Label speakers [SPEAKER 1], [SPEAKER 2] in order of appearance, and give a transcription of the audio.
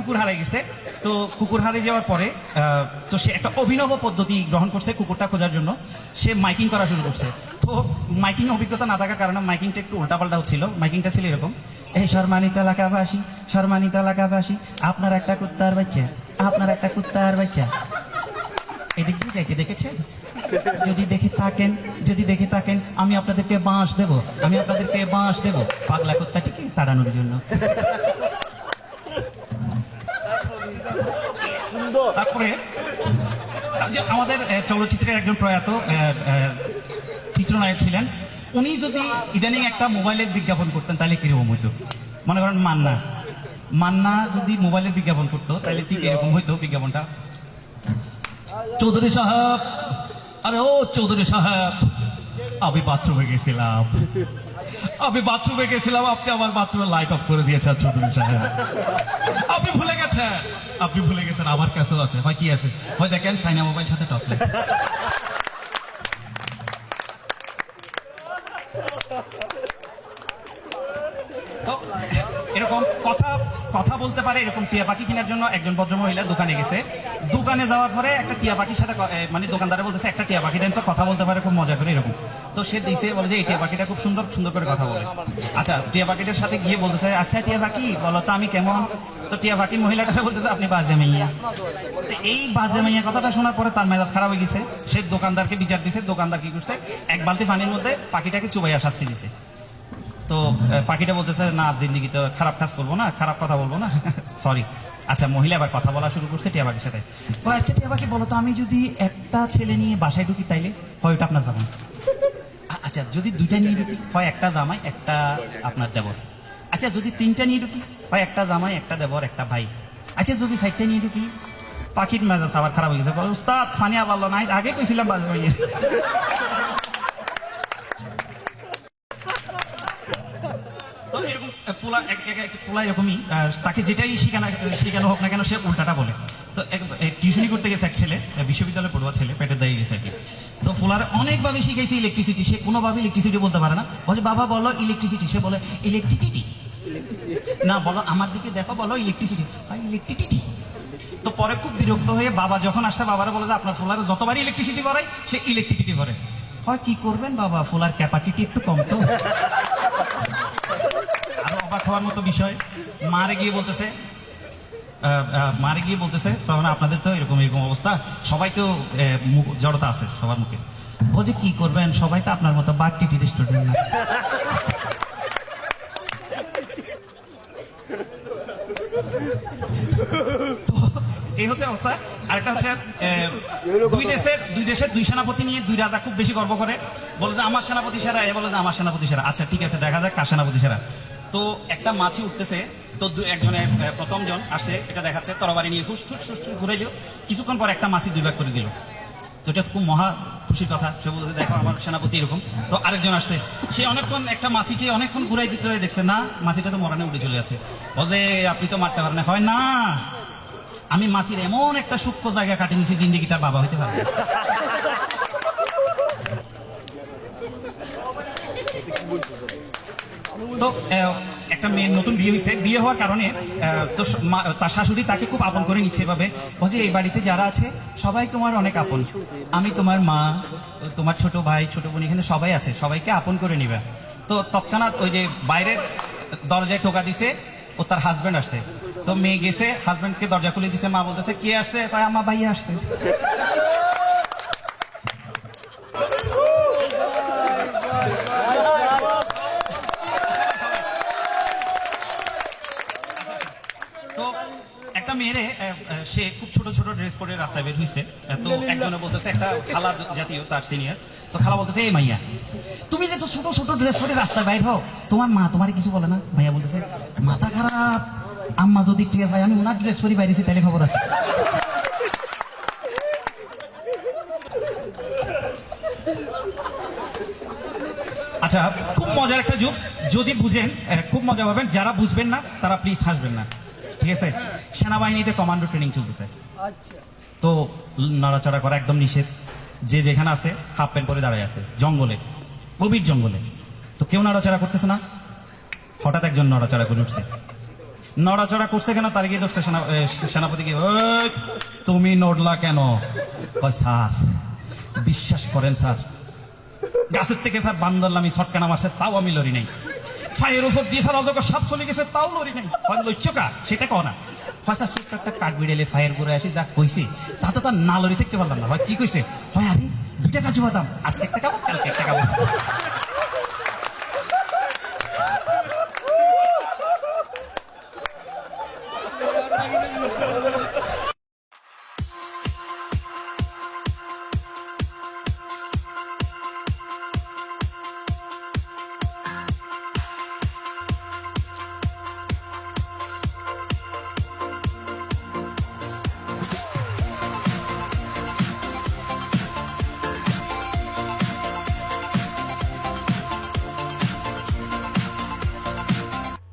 [SPEAKER 1] কুকুর হারিয়ে গেছে। তো কুকুর হারিয়ে যাওয়ার পরে তো সে একটা অভিনব পদ্ধতি গ্রহণ করছে কুকুরটা খোঁজার জন্য। সে মাইকিং করা শুরু করছে। তো মাইকিং অভিজ্ঞতা না থাকার কারণে মাইকিংটা একটু উল্টাপাল্টা হচ্ছিল। মাইকিংটা ছিল এরকম, এই সম্মানিত এলাকাবাসী, সম্মানিত এলাকাবাসী, আপনার একটা কুত্তার বাচ্চা, আপনার একটা কুত্তার বাচ্চা এদিক দিয়ে যাইতে দেখেছেন? যদি দেখে থাকেন আমি আপনাদেরকে বাঁশ দেব, আমি আপনাদেরকে বাঁশ দেব পাগলা কুত্তাটিকে তাড়ানোর জন্য। তারপরে আমাদের চলচ্চিত্রের একজন প্রয়াত চিত্রনায়ক ছিলেন, উনি যদি ইদানিং একটা মোবাইলের বিজ্ঞাপন করতেন তাহলে কিরকম হইতো? মনে করেন মান্না যদি মোবাইলের বিজ্ঞাপন করতো তাহলে ঠিক এরকম হইতো বিজ্ঞাপনটা। চৌধুরী সাহেব, আরে ও চৌধুরী সাহেব, আমি বাথরুমে গেছিলাম, আপনি আমার বাথরুমে লাইট অফ করে দিয়েছেন চৌধুরী সাহেব। আপনি ভুলে গেছেন আমার কাছেও আছে। হয় কি আছে? হয় দেখেন সাইনা মোবাইল সাথে টর্চ লাইট। তো এরকম কথা বলতে পারে এরকম টিয়া পাখি কেনার জন্য একজন ভদ্রমহিলা দোকানে গেছে। দোকানে যাওয়ার পরে একটা টিয়া পাখির সাথে মানে দোকানদারে বলতেছে একটা টিয়া পাখি দেন তো, কথা বলতে পারে খুব মজা করে এরকম। তো সে দিছে, বলে যে এই টিয়া পাখিটা খুব সুন্দর সুন্দর করে কথা বলে। আচ্ছা, টিয়া পাখিটার সাথে গিয়ে বলতেছে, আচ্ছা টিয়া পাখি বলো তো আমি কেমন? তো টিয়া পাখি মহিলাটা বলতেছে, আপনি বাজে মাইয়া। তো এই বাজে মাইয়া কথাটা শোনার পরে তার মেজাজ খারাপ হয়ে গেছে। সে দোকানদারকে বিচার দিছে। দোকানদার কি করছে, এক বালতি পানির মধ্যে পাখিটাকে চুবাইয়া শাস্তি দিছে। তো পাখিটা বলতেছে, না জিন্দিগিতে খারাপ কাজ করবো না, খারাপ কথা বলবো না, সরি। আচ্ছা, মহিলা আবার কথা বলা শুরু করছে টিয়া পাখির সাথে। আচ্ছা টিয়া পাখি বলো তো আমি যদি একটা ছেলে নিয়ে বাসায় ঢুকি তাইলে হয় ওটা আপনার জামাই? আচ্ছা যদি দুইটা নিয়ে ঢুকি হয় একটা জামাই একটা আপনার দেবর। আচ্ছা যদি তিনটা নিয়ে ঢুকি হয় একটা জামাই একটা দেবর একটা ভাই। আচ্ছা যদি সাইডটা নিয়ে ঢুকি? পাখির মেজাজ আবার খারাপ হয়ে গেছে, বলে উস্তাদ ফানিয়া পারলো না, আগে কইছিলাম বাজে মাইয়া। পোলা এরকমই, তাকে যেটাই শেখানো হোক না কেন সে উল্টাটা বলে। তো টিউশনি করতে গেছে এক ছেলে, বিশ্ববিদ্যালয়ে পড়ুয়া ছেলে, পেটের দাঁড়িয়ে গেছে আর কি। তো ফুলার অনেকভাবে শিখাইছে ইলেকট্রিসিটি, সে কোনোভাবে ইলেকট্রিসিটি বলতে পারে না। বলে বাবা বলো ইলেকট্রিসিটি, সে বলে ইলেকট্রিসিটি না, বলো আমার দিকে দেখো, বলো ইলেকট্রিসিটি, ইলেকট্রিসিটি। তো পরে খুব বিরক্ত হয়ে বাবা যখন আসতে বাবারা বলে যে আপনার ফুলার যতবারই ইলেকট্রিসিটি করে সে ইলেকট্রিসিটি করে। হয় কি করবেন বাবা, ফুলার ক্যাপাসিটি একটু কম তো। আরো অবাক হওয়ার মতো বিষয়, মারে গিয়ে বলতেছে তখন আপনাদের তো এরকম অবস্থা, সবাই তো জড়তা আছে সবার মুখে। বলছে কি করবেন, সবাই তো আপনার মতো বাড়তি স্টুডেন্ট না। তো এই হচ্ছে অবস্থা। আরেকটা হচ্ছে দুই দেশের দুই সেনাপতি নিয়ে দুই রাজা খুব বেশি গর্ব করে, বলে যে আমার সেনাপতি সেরা, এ বলে যে আমার সেনাপতি সেরা। আচ্ছা ঠিক আছে, দেখা যাক কার সেনাপতি সেরা। তো একটা মাছি উঠতেছে, তো একজনের প্রথম জন আসছে, এটা দেখাচ্ছে তরবারি নিয়ে হুস ঠুস ঠুস ঘুরাইল। কিছুক্ষণ পর একটা মাছি দুই ভাগ করে দিল। তো এটা খুব মহা খুশির কথা, সে বলতে দেখো আমার সেনাপতি এরকম। তো আরেকজন আসছে, সে অনেকক্ষণ একটা মাছিকে অনেকক্ষণ ঘুরাই দিতে দেখছে, না মাছিটা তো মরানে উঠে চলে যাচ্ছে। বলছে আপনি তো মারতে পারেন না। হয় না, আমি মাছির এমন একটা সূক্ষ্ম জায়গা কাটে নিছি জিন্দিগি তার বাবা হইতে পারে। তো একটা মেয়ের নতুন বিয়ে হয়েছে, বিয়ে হওয়ার কারণে তো তার শাশুড়ি তাকে খুব আপন করে নিচ্ছে এভাবে, বলছে এই বাড়িতে যারা আছে সবাই তোমার অনেক আপন, আমি তোমার মা, তোমার ছোট ভাই ছোট বোন এখানে সবাই আছে, সবাইকে আপন করে নিবে। তো তৎক্ষণাৎ ওই যে বাইরের দরজায় টোকা দিছে, ও তার হাজবেন্ড আসছে। তো মেয়ে গেছে, হাজবেন্ডকে দরজা খুলে দিছে, মা বলতেছে কে আসছে? আমার ভাই আসছে। তো একটা মেয়েরে সে খুব ছোট ছোট ড্রেস পরে রাস্তায় বের হয়েছে। তো একজনে বলতেছে, একটা খালা জাতীয় তার সিনিয়র, তো খালা বলতেছে এই মাইয়া তুমি যে ছোট ছোট ড্রেস পরে রাস্তায় বাইর হও, তোমার মা তোমার কিছু বলে না? মাইয়া বলতেছে মাথা খারাপ, আম্মা যদি টিয়া ভাই আমি ওনার ড্রেস পরে বাইরেছি তাহলে খবর আছে। আচ্ছা খুব মজার একটা জোক, যদি বুঝেন খুব মজা পাবেন, যারা বুঝবেন না তারা প্লিজ হাসবেন না, ঠিক আছে? সেনাবাহিনীতে কমান্ডো ট্রেনিং চলতেছে, তো নড়াচড়া করা একদম নিষেধ। যে যেখানে আছে হাফ প্যান্ট পরে দাঁড়ায় আছে জঙ্গলে, গভীর জঙ্গলে। তো কেউ নড়াচড়া করতেছে না। হঠাৎ একজন নড়াচড়া করে উঠছে, নড়াচড়া করছে কেন, তার গিয়ে ধরছে সেনাপতিকে, ওই তুমি নড়লা কেন? কয় স্যার বিশ্বাস করেন স্যার, গাছের থেকে স্যার বান্দর আমি ছটকানা মারছে, তাও আমি লড়ি নাই। ফায়ের উপর দিয়ে স্যার অজগর সাপ চলে গেছে, তাও লড়ি নাই। লইচকা সেটা কও না। হয় স্যার ছোট্ট একটা কাঠ বিড়েলে ফায়ার করে আসি, যা কইছে তাতে তো না লড়ি থাকতে পারলাম না। হয় কি কইছে, হয় আরে 2 টাকা কাজু বাদাম, আজকে একটা খাবো কালকে একটা খাবো।